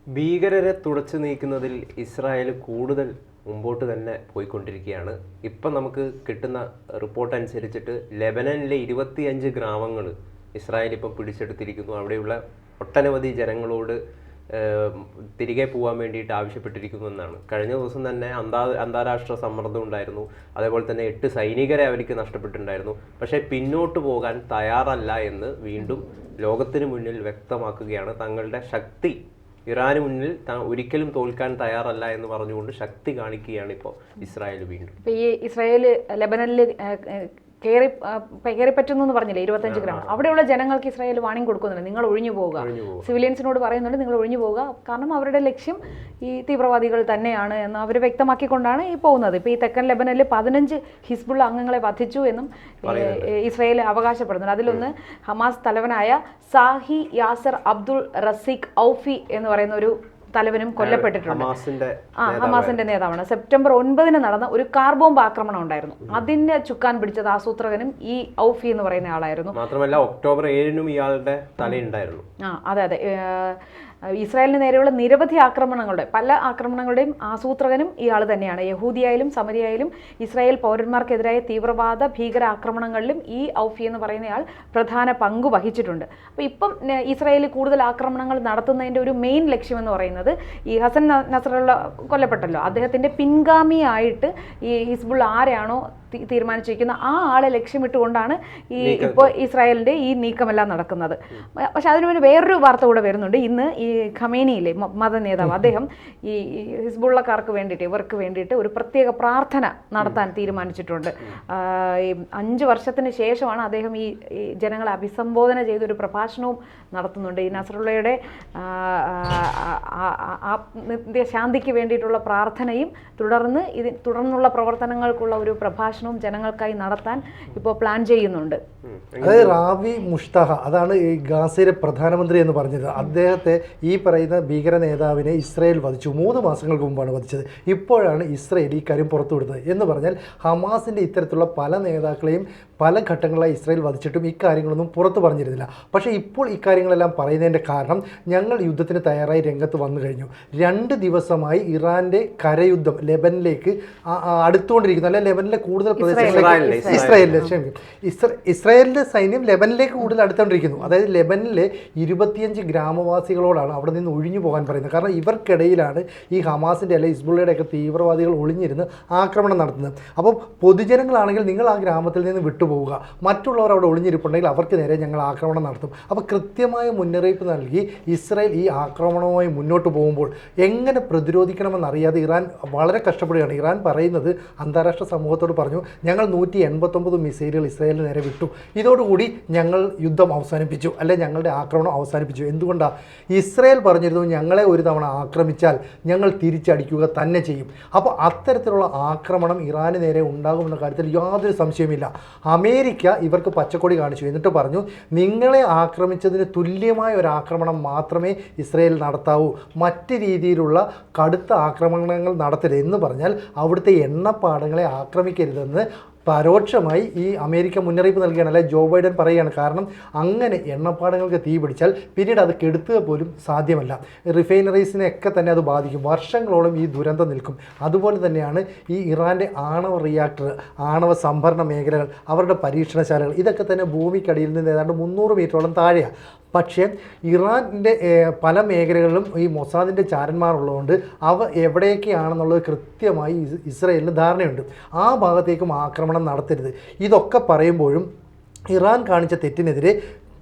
ഭീകരരെ തുടച്ചു നീക്കുന്നതിൽ ഇസ്രായേൽ കൂടുതൽ മുമ്പോട്ട് തന്നെ പോയിക്കൊണ്ടിരിക്കുകയാണ്. ഇപ്പം നമുക്ക് കിട്ടുന്ന റിപ്പോർട്ട് അനുസരിച്ചിട്ട് ലെബനനിലെ 25 ഗ്രാമങ്ങൾ ഇസ്രായേൽ ഇപ്പം പിടിച്ചെടുത്തിരിക്കുന്നു. അവിടെയുള്ള ഒട്ടനവധി ജനങ്ങളോട് തിരികെ പോകാൻ വേണ്ടിയിട്ട് ആവശ്യപ്പെട്ടിരിക്കുന്നു എന്നാണ്. കഴിഞ്ഞ ദിവസം തന്നെ അന്താരാഷ്ട്ര സമ്മർദ്ദം ഉണ്ടായിരുന്നു. അതേപോലെ തന്നെ 8 സൈനികരെ അവർക്ക് നഷ്ടപ്പെട്ടിട്ടുണ്ടായിരുന്നു. പക്ഷേ പിന്നോട്ട് പോകാൻ തയ്യാറല്ല എന്ന് വീണ്ടും ലോകത്തിന് മുന്നിൽ വ്യക്തമാക്കുകയാണ്. തങ്ങളുടെ ശക്തി ഇറാന് മുന്നിൽ ഒരിക്കലും തോൽക്കാൻ തയ്യാറല്ല എന്ന് പറഞ്ഞുകൊണ്ട് ശക്തി കാണിക്കുകയാണ് ഇപ്പോൾ ഇസ്രായേൽ വീണ്ടും. ഈ ഇസ്രായേൽ ലെബനനിൽ കയറി പറ്റുന്നു എന്ന് പറഞ്ഞില്ലേ 25 ഗ്രാമം, അവിടെയുള്ള ജനങ്ങൾക്ക് ഇസ്രായേൽ വാണിംഗ് കൊടുക്കുന്നുണ്ട്, നിങ്ങൾ ഒഴിഞ്ഞു പോവുക. സിവിലിയൻസിനോട് പറയുന്നുണ്ട് നിങ്ങൾ ഒഴിഞ്ഞു പോവുക, കാരണം അവരുടെ ലക്ഷ്യം ഈ തീവ്രവാദികൾ തന്നെയാണ് എന്ന് അവർ വ്യക്തമാക്കിക്കൊണ്ടാണ് ഈ പോകുന്നത്. ഇപ്പോൾ ഈ തെക്കൻ ലെബനനിൽ 15 ഹിസ്ബുള്ള അംഗങ്ങളെ വധിച്ചു എന്നും ഇസ്രായേൽ അവകാശപ്പെടുന്നുണ്ട്. അതിലൊന്ന് ഹമാസ് തലവനായ സാഹി യാസർ അബ്ദുൾ റസീഖ് ഔഫി എന്ന് പറയുന്ന ഒരു തലവനും കൊല്ലപ്പെട്ടിട്ടുണ്ട്. ഹമാസിന്റെ നേതാവാണ്. സെപ്റ്റംബർ 9 നടന്ന ഒരു കാർ ബോംബ് ആക്രമണം ഉണ്ടായിരുന്നു. അതിന് ചുക്കാൻ പിടിച്ചത് ആസൂത്രകനും ഈ ഔഫി എന്ന് പറയുന്ന ആളായിരുന്നു. മാത്രമല്ല ഒക്ടോബർ 7 ഇയാളുടെ തലയുണ്ടായിരുന്നു. അതെ. ഇസ്രായേലിന് നേരെയുള്ള നിരവധി പല ആക്രമണങ്ങളുടെയും ആസൂത്രകനും ഇയാൾ തന്നെയാണ്. യഹൂദിയായാലും സമരിയായാലും ഇസ്രായേൽ പൗരന്മാർക്കെതിരായ തീവ്രവാദ ഭീകര ആക്രമണങ്ങളിലും ഈ ഔഫി എന്ന് പറയുന്നയാൾ പ്രധാന പങ്ക് വഹിച്ചിട്ടുണ്ട്. അപ്പോൾ ഇപ്പം ഇസ്രായേൽ കൂടുതൽ ആക്രമണങ്ങൾ നടത്തുന്നതിൻ്റെ ഒരു മെയിൻ ലക്ഷ്യമെന്ന് പറയുന്നത് ഈ ഹസൻ നസ്രള്ള കൊല്ലപ്പെട്ടല്ലോ, അദ്ദേഹത്തിൻ്റെ പിൻഗാമിയായിട്ട് ഈ ഹിസ്ബുൾ ആരെയാണോ തീരുമാനിച്ചിരിക്കുന്ന ആ ആളെ ലക്ഷ്യമിട്ടുകൊണ്ടാണ് ഇപ്പോൾ ഇസ്രായേലിൻ്റെ ഈ നീക്കമെല്ലാം നടക്കുന്നത്. പക്ഷെ അതിനുവേണ്ടി വേറൊരു വാർത്ത കൂടെ വരുന്നുണ്ട്. ഇന്ന് ഈ ഖമേനിയിലെ മത നേതാവ് അദ്ദേഹം ഈ ഹിസ്ബുള്ളക്കാർക്ക് വേണ്ടിയിട്ട് ഇവർക്ക് വേണ്ടിയിട്ട് ഒരു പ്രത്യേക പ്രാർത്ഥന നടത്താൻ തീരുമാനിച്ചിട്ടുണ്ട്. ഈ 5 വർഷത്തിന് ശേഷമാണ് അദ്ദേഹം ഈ ജനങ്ങളെ അഭിസംബോധന ചെയ്തൊരു പ്രഭാഷണവും നടത്തുന്നുണ്ട്. ഈ നസ്രുള്ളയുടെ ശാന്തിക്ക് വേണ്ടിയിട്ടുള്ള പ്രാർത്ഥനയും തുടർന്നുള്ള പ്രവർത്തനങ്ങൾക്കുള്ള ഒരു പ്രഭാഷണവും ജനങ്ങൾക്കായി നടത്താൻ ഇപ്പോൾ പ്ലാൻ ചെയ്യുന്നുണ്ട്. അതായത് റാവി മുഷ്തഹ, അതാണ് ഈ ഗാസയിലെ പ്രധാനമന്ത്രി എന്ന് പറഞ്ഞത്. അദ്ദേഹത്തെ ഈ പറയുന്ന ഭീകര നേതാവിനെ ഇസ്രായേൽ വധിച്ചു. 3 മാസങ്ങൾക്ക് മുമ്പാണ് വധിച്ചത്. ഇപ്പോഴാണ് ഇസ്രായേൽ ഈ കാര്യം പുറത്തുവിടുന്നത്. എന്ന് പറഞ്ഞാൽ ഹമാസിൻ്റെ ഇത്തരത്തിലുള്ള പല നേതാക്കളെയും പല ഘട്ടങ്ങളായി ഇസ്രായേൽ വധിച്ചിട്ടും ഇക്കാര്യങ്ങളൊന്നും പുറത്തു പറഞ്ഞിരുന്നില്ല. പക്ഷേ ഇപ്പോൾ ഇക്കാര്യങ്ങളെല്ലാം പറയുന്നതിൻ്റെ കാരണം ഞങ്ങൾ യുദ്ധത്തിന് തയ്യാറായി രംഗത്ത് വന്നു കഴിഞ്ഞു. 2 ദിവസമായി ഇറാൻ്റെ കരയുദ്ധം ലെബനിലേക്ക് അടുത്തുകൊണ്ടിരിക്കുന്നു. അല്ലെ ലെബനിലെ കൂടുതൽ പ്രദേശങ്ങളിലേക്ക് ഇസ്രായേലിൻ്റെ സൈന്യം ലെബനിലേക്ക് കൂടുതൽ അടുത്തുകൊണ്ടിരിക്കുന്നു. അതായത് ലെബനിലെ 25 ഗ്രാമവാസികളോടാണ് അവിടെ നിന്ന് ഒഴിഞ്ഞു പോകാൻ പറയുന്നത്. കാരണം ഇവർക്കിടയിലാണ് ഈ ഹമാസിൻ്റെ അല്ലെ ഹിസ്ബുള്ളയുടെ ഒക്കെ തീവ്രവാദികൾ ഒളിഞ്ഞിരുന്ന് ആക്രമണം നടത്തുന്നത്. അപ്പോൾ പൊതുജനങ്ങളാണെങ്കിൽ നിങ്ങൾ ആ ഗ്രാമത്തിൽ നിന്ന് വിട്ടുപോകുക, മറ്റുള്ളവർ അവിടെ ഒളിഞ്ഞിരിപ്പുണ്ടെങ്കിൽ അവർക്ക് നേരെ ഞങ്ങൾ ആക്രമണം നടത്തും. അപ്പോൾ കൃത്യമായ മുന്നറിയിപ്പ് നൽകി ഇസ്രായേൽ ഈ ആക്രമണവുമായി മുന്നോട്ട് പോകുമ്പോൾ എങ്ങനെ പ്രതിരോധിക്കണമെന്നറിയാതെ ഇറാൻ വളരെ കഷ്ടപ്പെടുകയാണ്. ഇറാൻ പറയുന്നത് അന്താരാഷ്ട്ര സമൂഹത്തോട് പറഞ്ഞു, ഞങ്ങൾ 189 മിസൈലുകൾ ഇസ്രായേലിന് നേരെ വിട്ടു, ഇതോടുകൂടി ഞങ്ങൾ യുദ്ധം അവസാനിപ്പിച്ചു, അല്ലെ ഞങ്ങളുടെ ആക്രമണം അവസാനിപ്പിച്ചു. എന്തുകൊണ്ടാണ്? ഇസ്രായേൽ പറഞ്ഞിരുന്നു ഞങ്ങളെ ഒരു തവണ ആക്രമിച്ചാൽ ഞങ്ങൾ തിരിച്ചടിക്കുക തന്നെ ചെയ്യും. അപ്പോൾ അത്തരത്തിലുള്ള ആക്രമണം ഇറാന് നേരെ ഉണ്ടാകുമെന്ന കാര്യത്തിൽ യാതൊരു സംശയമില്ല. അമേരിക്ക ഇവർക്ക് പച്ചക്കൊടി കാണിച്ചു. എന്നിട്ട് പറഞ്ഞു നിങ്ങളെ ആക്രമിച്ചതിന് തുല്യമായ ഒരു ആക്രമണം മാത്രമേ ഇസ്രായേൽ നടത്താവൂ, മറ്റ് രീതിയിലുള്ള കടുത്ത ആക്രമണങ്ങൾ നടത്തരുത് എന്ന് പറഞ്ഞാൽ അവിടുത്തെ എണ്ണപ്പാടങ്ങളെ ആക്രമിക്കരുതെന്ന് പരോക്ഷമായി ഈ അമേരിക്ക മുന്നറിയിപ്പ് നൽകുകയാണ്. അല്ലെ ജോ ബൈഡൻ പറയുകയാണ്. കാരണം അങ്ങനെ എണ്ണപ്പാടങ്ങൾക്ക് തീ പിടിച്ചാൽ പിന്നീട് അത് കെടുത്തുക പോലും സാധ്യമല്ല. റിഫൈനറീസിനെയൊക്കെ തന്നെ അത് ബാധിക്കും. വർഷങ്ങളോളം ഈ ദുരന്തം നിൽക്കും. അതുപോലെ തന്നെയാണ് ഈ ഇറാൻ്റെ ആണവ റിയാക്ടർ, ആണവ സംഭരണ മേഖലകൾ, അവരുടെ പരീക്ഷണശാലകൾ, ഇതൊക്കെ തന്നെ ഭൂമിക്കടിയിൽ നിന്ന് ഏതാണ്ട് 300 മീറ്ററോളം താഴെയാണ്. പക്ഷേ ഇറാൻ്റെ പല മേഖലകളിലും ഈ മൊസാദിൻ്റെ ചാരന്മാരുള്ളതുകൊണ്ട് അവ എവിടെയൊക്കെയാണെന്നുള്ളത് കൃത്യമായി ഇസ്രായേലിന് ധാരണയുണ്ട്. ആ ഭാഗത്തേക്കും ആക്രമണം നടത്തരുത്. ഇതൊക്കെ പറയുമ്പോഴും ഇറാൻ കാണിച്ച തെറ്റിനെതിരെ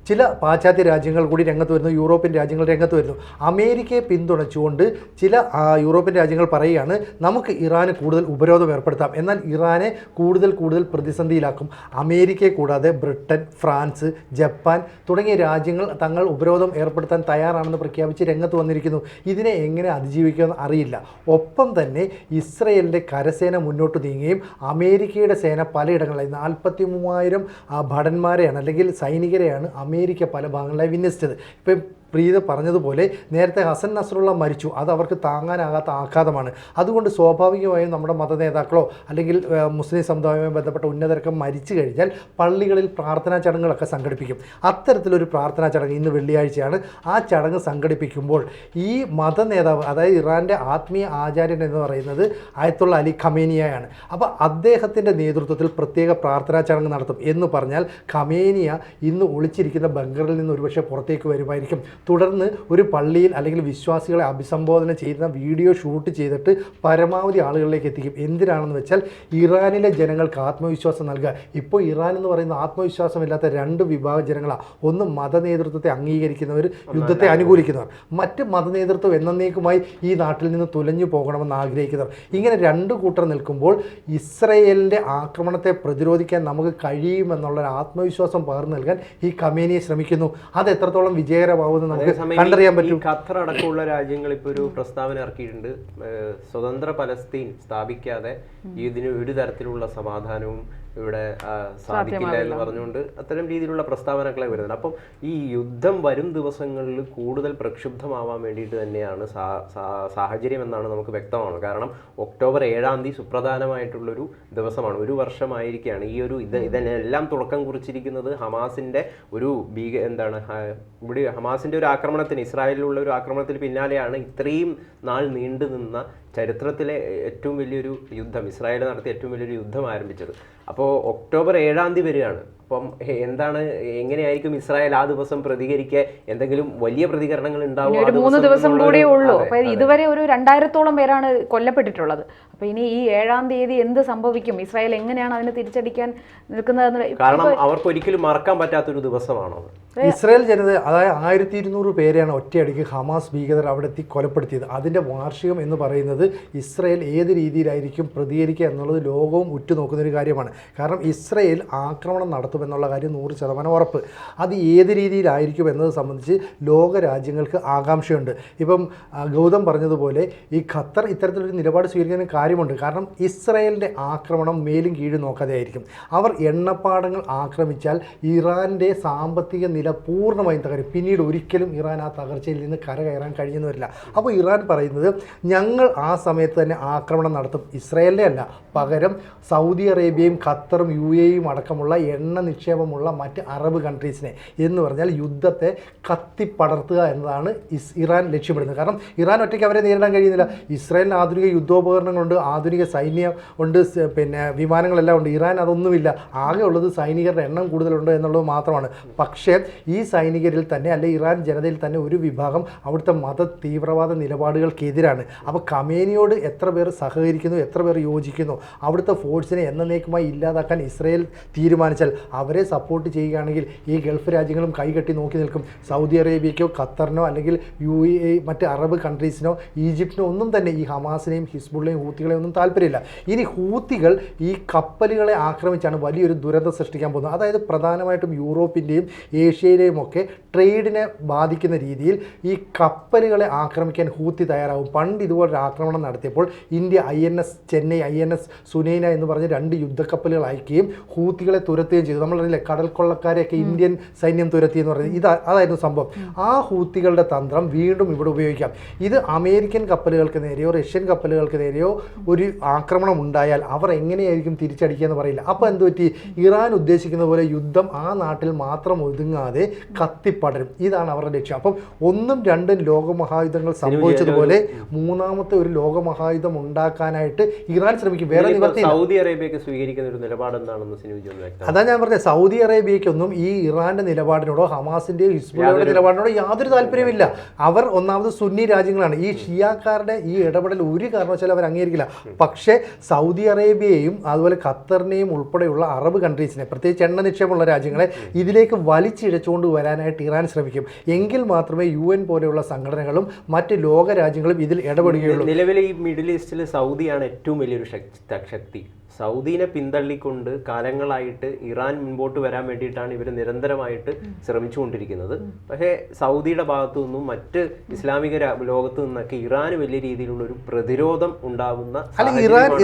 ചില പാശ്ചാത്യ രാജ്യങ്ങൾ കൂടി രംഗത്ത് വരുന്നു, യൂറോപ്യൻ രാജ്യങ്ങൾ രംഗത്ത് വരുന്നു. അമേരിക്കയെ പിന്തുണച്ചുകൊണ്ട് ചില യൂറോപ്യൻ രാജ്യങ്ങൾ പറയുകയാണ് നമുക്ക് ഇറാന് കൂടുതൽ ഉപരോധം ഏർപ്പെടുത്താം, എന്നാൽ ഇറാനെ കൂടുതൽ പ്രതിസന്ധിയിലാക്കും. അമേരിക്കയെ കൂടാതെ ബ്രിട്ടൻ, ഫ്രാൻസ്, ജപ്പാൻ തുടങ്ങിയ രാജ്യങ്ങൾ തങ്ങൾ ഉപരോധം ഏർപ്പെടുത്താൻ തയ്യാറാണെന്ന് പ്രഖ്യാപിച്ച് രംഗത്ത് വന്നിരിക്കുന്നു. ഇതിനെ എങ്ങനെ അതിജീവിക്കുമെന്ന് അറിയില്ല. ഒപ്പം തന്നെ ഇസ്രയേലിൻ്റെ കരസേന മുന്നോട്ട് നീങ്ങുകയും അമേരിക്കയുടെ സേന പലയിടങ്ങളിൽ 43,000 ഭടന്മാരെയാണ് അല്ലെങ്കിൽ സൈനികരെയാണ് അമേരിക്ക പല ഭാഗങ്ങളിലായി വിന്യസിച്ചത്. ഇപ്പം പ്രീത പറഞ്ഞതുപോലെ നേരത്തെ ഹസൻ നസ്രുള്ള മരിച്ചു, അത് അവർക്ക് താങ്ങാനാകാത്ത ആഘാതമാണ്. അതുകൊണ്ട് സ്വാഭാവികമായും നമ്മുടെ മത നേതാക്കളോ അല്ലെങ്കിൽ മുസ്ലിം സമുദായവുമായി ബന്ധപ്പെട്ട ഉന്നതരൊക്കെ മരിച്ചു കഴിഞ്ഞാൽ പള്ളികളിൽ പ്രാർത്ഥനാ ചടങ്ങുകളൊക്കെ സംഘടിപ്പിക്കും. അത്തരത്തിലൊരു പ്രാർത്ഥനാ ചടങ്ങ് ഇന്ന് വെള്ളിയാഴ്ചയാണ്. ആ ചടങ്ങ് സംഘടിപ്പിക്കുമ്പോൾ ഈ മത നേതാവ്, അതായത് ഇറാൻ്റെ ആത്മീയ ആചാര്യൻ എന്ന് പറയുന്നത് ആയത്തുള്ള അലി ഖമേനിയാണ്. അപ്പോൾ അദ്ദേഹത്തിൻ്റെ നേതൃത്വത്തിൽ പ്രത്യേക പ്രാർത്ഥനാ ചടങ്ങ് നടത്തും എന്ന് പറഞ്ഞാൽ ഖമേനിയ ഇന്ന് ഒളിച്ചിരിക്കുന്ന ബങ്കറിൽ നിന്ന് ഒരുപക്ഷെ പുറത്തേക്ക് വരുമായിരിക്കും. തുടർന്ന് ഒരു പള്ളിയിൽ അല്ലെങ്കിൽ വിശ്വാസികളെ അഭിസംബോധന ചെയ്യുന്ന വീഡിയോ ഷൂട്ട് ചെയ്തിട്ട് പരമാവധി ആളുകളിലേക്ക് എത്തിക്കും. എന്തിനാണെന്ന് വെച്ചാൽ ഇറാനിലെ ജനങ്ങൾക്ക് ആത്മവിശ്വാസം നൽകുക. ഇപ്പോൾ ഇറാൻ എന്ന് പറയുന്ന ആത്മവിശ്വാസമില്ലാത്ത രണ്ട് വിഭാഗം ജനങ്ങളാണ്. ഒന്ന് മത നേതൃത്വത്തെ അംഗീകരിക്കുന്നവർ, യുദ്ധത്തെ അനുകൂലിക്കുന്നവർ. മറ്റ് മത നേതൃത്വം എന്നേക്കുമായി ഈ നാട്ടിൽ നിന്ന് തുലഞ്ഞു പോകണമെന്ന് ആഗ്രഹിക്കുന്നവർ. ഇങ്ങനെ രണ്ട് കൂട്ടർ നിൽക്കുമ്പോൾ ഇസ്രയേലിൻ്റെ ആക്രമണത്തെ പ്രതിരോധിക്കാൻ നമുക്ക് കഴിയുമെന്നുള്ളൊരു ആത്മവിശ്വാസം പകർന്നു നൽകാൻ ഈ ഖമേനിയെ ശ്രമിക്കുന്നു. അത് എത്രത്തോളം വിജയകരമാവുമെന്ന് നമുക്ക് കണ്ടറിയാൻ പറ്റും. ഖത്തർ അടക്കമുള്ള രാജ്യങ്ങൾ ഇപ്പോൾ ഒരു പ്രസ്താവന ഇറക്കിയിട്ടുണ്ട്. സ്വതന്ത്ര പലസ്തീൻ സ്ഥാപിക്കാതെ ഇതിന് ഒരു തരത്തിലുള്ള സമാധാനവും ഇവിടെ സാധിക്കില്ല എന്ന് പറഞ്ഞുകൊണ്ട് അത്തരം രീതിയിലുള്ള പ്രസ്താവനകളെ വരുന്നുണ്ട്. അപ്പം ഈ യുദ്ധം വരും ദിവസങ്ങളിൽ കൂടുതൽ പ്രക്ഷുബ്ധമാവാൻ വേണ്ടിയിട്ട് തന്നെയാണ് സാഹചര്യം എന്നാണ് നമുക്ക് വ്യക്തമാണ്. കാരണം ഒക്ടോബർ 7 സുപ്രധാനമായിട്ടുള്ളൊരു ദിവസമാണ്. ഒരു വർഷമായിരിക്കുകയാണ് ഈ ഒരു ഇതിനെല്ലാം തുടക്കം കുറിച്ചിരിക്കുന്നത് ഹമാസിൻ്റെ ഒരു ഇവിടെ ഹമാസിൻ്റെ ഒരു ആക്രമണത്തിന്, ഇസ്രായേലിലുള്ള ഒരു ആക്രമണത്തിന് പിന്നാലെയാണ് ഇത്രയും നാൾ നീണ്ടു നിന്ന ചരിത്രത്തിലെ ഏറ്റവും വലിയൊരു യുദ്ധം, ഇസ്രായേൽ നടത്തിയ ഏറ്റവും വലിയൊരു യുദ്ധം ആരംഭിച്ചത്. അപ്പോൾ ഒക്ടോബർ 7 വരെയാണ്. അപ്പം എങ്ങനെയായിരിക്കും ഇസ്രായേൽ ആ ദിവസം പ്രതികരിക്കുക? എന്തെങ്കിലും വലിയ പ്രതികരണങ്ങൾ ഉണ്ടാവും? 3 ദിവസം കൂടെ ഉള്ളൂ. അപ്പൊ ഇതുവരെ ഒരു 2000-ഓളം പേരാണ് കൊല്ലപ്പെട്ടിട്ടുള്ളത്. അപ്പൊ ഇനി ഈ 7 എന്ത് സംഭവിക്കും? ഇസ്രായേൽ എങ്ങനെയാണ് അതിനെ തിരിച്ചടിക്കാൻ നിൽക്കുന്നത്? കാരണം അവർക്ക് ഒരിക്കലും മറക്കാൻ പറ്റാത്തൊരു ദിവസമാണോ ഇസ്രായേൽ ജനത? അതായത് 1200 പേരെയാണ് ഒറ്റയടിക്ക് ഹമാസ് ഭീകരർ അവിടെ എത്തി കൊലപ്പെടുത്തിയത്. അതിൻ്റെ വാർഷികം എന്ന് പറയുന്നത് ഇസ്രായേൽ ഏത് രീതിയിലായിരിക്കും പ്രതികരിക്കുക എന്നുള്ളത് ലോകവും ഉറ്റുനോക്കുന്നൊരു കാര്യമാണ്. കാരണം ഇസ്രായേൽ ആക്രമണം നടത്തുമെന്നുള്ള കാര്യം 100% ഉറപ്പ്. അത് ഏത് രീതിയിലായിരിക്കും എന്നത് സംബന്ധിച്ച് ലോക രാജ്യങ്ങൾക്ക് ആകാംക്ഷയുണ്ട്. ഇപ്പം ഗൗതം പറഞ്ഞതുപോലെ ഈ ഖത്തർ ഇത്തരത്തിലൊരു നിലപാട് സ്വീകരിക്കുന്ന കാര്യമുണ്ട്. കാരണം ഇസ്രായേലിൻ്റെ ആക്രമണം മേലും കീഴും നോക്കാതെ ആയിരിക്കും. അവർ എണ്ണപ്പാടങ്ങൾ ആക്രമിച്ചാൽ ഇറാൻ്റെ സാമ്പത്തിക നില പൂർണ്ണമായും തകരും. പിന്നീട് ഒരിക്കലും ഇറാൻ ആ തകർച്ചയിൽ നിന്ന് കരകയറാൻ കഴിഞ്ഞെന്ന് വരില്ല. അപ്പോൾ ഇറാൻ പറയുന്നത് ഞങ്ങൾ ആ സമയത്ത് തന്നെ ആക്രമണം നടത്തും, ഇസ്രായേലിനെ അല്ല, പകരം സൗദി അറേബ്യയും ഖത്തറും UAEയും അടക്കമുള്ള എണ്ണ നിക്ഷേപമുള്ള മറ്റ് അറബ് കൺട്രീസിനെ, എന്ന് പറഞ്ഞാൽ യുദ്ധത്തെ കത്തിപ്പടർത്തുക എന്നതാണ് ഇറാൻ ലക്ഷ്യമിടുന്നത്. കാരണം ഇറാൻ ഒറ്റയ്ക്ക് അവരെ നേരിടാൻ കഴിയുന്നില്ല. ഇസ്രായേലിന് ആധുനിക യുദ്ധോപകരണങ്ങളുണ്ട്, ആധുനിക സൈന്യം ഉണ്ട്, പിന്നെ വിമാനങ്ങളെല്ലാം ഉണ്ട്. ഇറാൻ അതൊന്നുമില്ല. ആകെ ഉള്ളത് സൈനികരുടെ എണ്ണം കൂടുതലുണ്ട് എന്നുള്ളത് മാത്രമാണ്. പക്ഷേ ഈ സൈനികരിൽ തന്നെ, അല്ലെ ഇറാൻ ജനതയിൽ തന്നെ ഒരു വിഭാഗം അവിടുത്തെ മത തീവ്രവാദ നിലപാടുകൾക്കെതിരാണ്. അപ്പോൾ ഖമേനിയോട് എത്ര പേർ സഹകരിക്കുന്നു, എത്ര പേർ യോജിക്കുന്നു, അവിടുത്തെ ഫോഴ്സിനെ എന്നേക്കുമായി ഇല്ലാതാക്കാൻ ഇസ്രായേൽ തീരുമാനിച്ചാൽ അവരെ സപ്പോർട്ട് ചെയ്യുകയാണെങ്കിൽ ഈ ഗൾഫ് രാജ്യങ്ങളും കൈകെട്ടി നോക്കി നിൽക്കും. സൗദി അറേബ്യയ്ക്കോ ഖത്തറിനോ അല്ലെങ്കിൽ UAE മറ്റ് അറബ് കൺട്രീസിനോ ഈജിപ്തിനോ ഒന്നും തന്നെ ഈ ഹമാസിനെയും ഹിസ്ബുള്ളയും ഹൂത്തികളെയും ഒന്നും താല്പര്യമില്ല. ഇനി ഹൂത്തികൾ ഈ കപ്പലുകളെ ആക്രമിച്ചാണ് വലിയൊരു ദുരന്തം സൃഷ്ടിക്കാൻ പോകുന്നത്. അതായത് പ്രധാനമായിട്ടും യൂറോപ്പിൻ്റെയും ഏഷ്യയിലെയും ഒക്കെ ട്രേഡിനെ ബാധിക്കുന്ന രീതിയിൽ ഈ കപ്പലുകളെ ആക്രമിക്കാൻ ഹൂത്തി തയ്യാറാവും. പണ്ട് ഇതുപോലൊരു ആക്രമണം നടത്തിയപ്പോൾ India INS Chennai, INS Sunaina എന്ന് പറഞ്ഞ് 2 യുദ്ധക്കപ്പലുകൾ അയക്കുകയും ഹൂത്തികളെ തുരത്തുകയും ചെയ്തു. നമ്മളറിയില്ലേ, കടൽ കൊള്ളക്കാരെയൊക്കെ ഇന്ത്യൻ സൈന്യം തുരത്തി എന്ന് പറയുന്നത് അതായിരുന്നു സംഭവം. ആ ഹൂത്തികളുടെ തന്ത്രം വീണ്ടും ഇവിടെ ഉപയോഗിക്കാം. ഇത് അമേരിക്കൻ കപ്പലുകൾക്ക് നേരെയോ റഷ്യൻ കപ്പലുകൾക്ക് നേരെയോ ഒരു ആക്രമണം ഉണ്ടായാൽ അവർ എങ്ങനെയായിരിക്കും തിരിച്ചടിക്കുക എന്ന് പറയില്ല. അപ്പോൾ എന്തുപറ്റി, ഇറാൻ ഉദ്ദേശിക്കുന്ന പോലെ യുദ്ധം ആ നാട്ടിൽ മാത്രം ഒതുങ്ങാതെ കത്തിപ്പടരും. ഇതാണ് അവരുടെ ലക്ഷ്യം. അപ്പം 1ഉം 2ഉം ലോകമഹായുധങ്ങൾ സംഭവിച്ചതുപോലെ മൂന്നാമത്തെ ഒരു ലോകമഹായുധം ഉണ്ടാക്കാനായിട്ട് ഇറാൻ ശ്രമിക്കും. വേറെ നിവർത്തി. സൗദി അറേബ്യക്ക് സ്വീകരിക്കുന്ന ഒരു നിലപാട് എന്താണെന്ന് അതാ ഞാൻ പറഞ്ഞത്. സൗദി അറേബ്യയ്ക്കൊന്നും ഈ ഇറാന്റെ നിലപാടിനോടോ ഹമാസിന്റെയോ ഹിസ്ബുള്ളയുടെ നിലപാടിനോടോ യാതൊരു താല്പര്യമില്ല. അവർ ഒന്നാമത് സുന്നി രാജ്യങ്ങളാണ്. ഈ ഷിയാക്കാരുടെ ഈ ഇടപെടൽ ഒരു കാരണവശാലും അവർ അംഗീകരിക്കില്ല. പക്ഷേ സൗദി അറേബ്യയെയും അതുപോലെ ഖത്തറിനെയും ഉൾപ്പെടെയുള്ള അറബ് കൺട്രീസിനെ, പ്രത്യേകിച്ച് എണ്ണ നിക്ഷേപമുള്ള രാജ്യങ്ങളെ ഇതിലേക്ക് വലിച്ചിഴച്ചുകൊണ്ട് വരാനായിട്ട് ഇറാൻ ശ്രമിക്കും. എങ്കിൽ മാത്രമേ UN പോലെയുള്ള സംഘടനകളും മറ്റ് ലോക രാജ്യങ്ങളും ഇതിൽ ഇടപെടുകയുള്ളൂ. നിലവിലെ ഈ മിഡിൽ ഈസ്റ്റിൽ സൗദിയാണ് ഏറ്റവും വലിയൊരു ശക്തി. സൗദീനെ പിന്തള്ളിക്കൊണ്ട് കാലങ്ങളായിട്ട് ഇറാൻ മുൻപോട്ട് വരാൻ വേണ്ടിയിട്ടാണ് ഇവർ നിരന്തരമായിട്ട് ശ്രമിച്ചുകൊണ്ടിരിക്കുന്നത്. പക്ഷേ സൗദിയുടെ ഭാഗത്തു നിന്നും മറ്റ് ഇസ്ലാമിക ലോകത്തു നിന്നൊക്കെ ഇറാന് വലിയ രീതിയിലുള്ള ഒരു പ്രതിരോധം ഉണ്ടാകുന്ന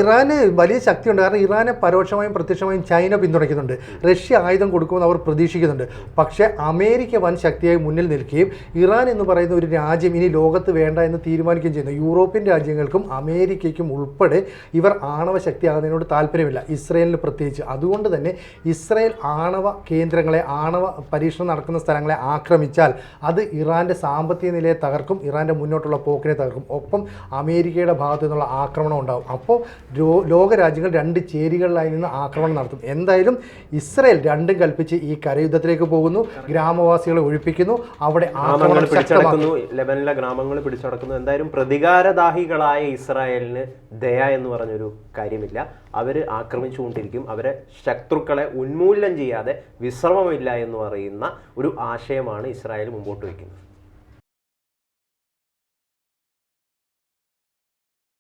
ഇറാന് വലിയ ശക്തിയുണ്ട്. കാരണം ഇറാനെ പരോക്ഷമായും പ്രത്യക്ഷമായും ചൈന പിന്തുണയ്ക്കുന്നുണ്ട്. റഷ്യ ആയുധം കൊടുക്കുമെന്ന് അവർ പ്രതീക്ഷിക്കുന്നുണ്ട്. പക്ഷേ അമേരിക്ക വൻ ശക്തിയായി മുന്നിൽ നിൽക്കുകയും ഇറാൻ എന്ന് പറയുന്ന ഒരു രാജ്യം ഇനി ലോകത്ത് വേണ്ട എന്ന് തീരുമാനിക്കുകയും ചെയ്യുന്നു. യൂറോപ്യൻ രാജ്യങ്ങൾക്കും അമേരിക്കയ്ക്കും ഉൾപ്പെടെ ഇവർ ആണവ ശക്തിയാകുന്നതിനോട് താല്പര്യമില്ല, ഇസ്രയേലിന് പ്രത്യേകിച്ച്. അതുകൊണ്ട് തന്നെ ഇസ്രയേൽ ആണവ കേന്ദ്രങ്ങളെ, ആണവ പരീക്ഷണം നടക്കുന്ന സ്ഥലങ്ങളെ ആക്രമിച്ചാൽ അത് ഇറാൻ്റെ സാമ്പത്തിക നിലയെ തകർക്കും, ഇറാൻ്റെ മുന്നോട്ടുള്ള പോക്കിനെ തകർക്കും. ഒപ്പം അമേരിക്കയുടെ ഭാഗത്തു നിന്നുള്ള ആക്രമണം ഉണ്ടാകും. അപ്പോൾ ലോകരാജ്യങ്ങൾ രണ്ട് ചേരികളിലായി നിന്ന് ആക്രമണം നടത്തും. എന്തായാലും ഇസ്രയേൽ രണ്ടും കൽപ്പിച്ച് ഈ കരയുദ്ധത്തിലേക്ക് പോകുന്നു, ഗ്രാമവാസികളെ ഒഴിപ്പിക്കുന്നു, അവിടെ ആക്രമണം പിടിച്ചടക്കുന്നു, ലെബനനിലെ ഗ്രാമങ്ങൾ പിടിച്ചടക്കുന്നു. എന്തായാലും പ്രതികാരദാഹികളായ ഇസ്രായേലിന് ദയ എന്ന് പറഞ്ഞൊരു കാര്യമില്ല. അവർ ആക്രമിച്ചുകൊണ്ടിരിക്കും. അവരെ ശത്രുക്കളെ ഉന്മൂലനം ചെയ്യാതെ വിശ്രമമില്ല എന്ന് പറയുന്ന ഒരു ആശയമാണ് ഇസ്രായേൽ മുമ്പോട്ട് വയ്ക്കുന്നത്.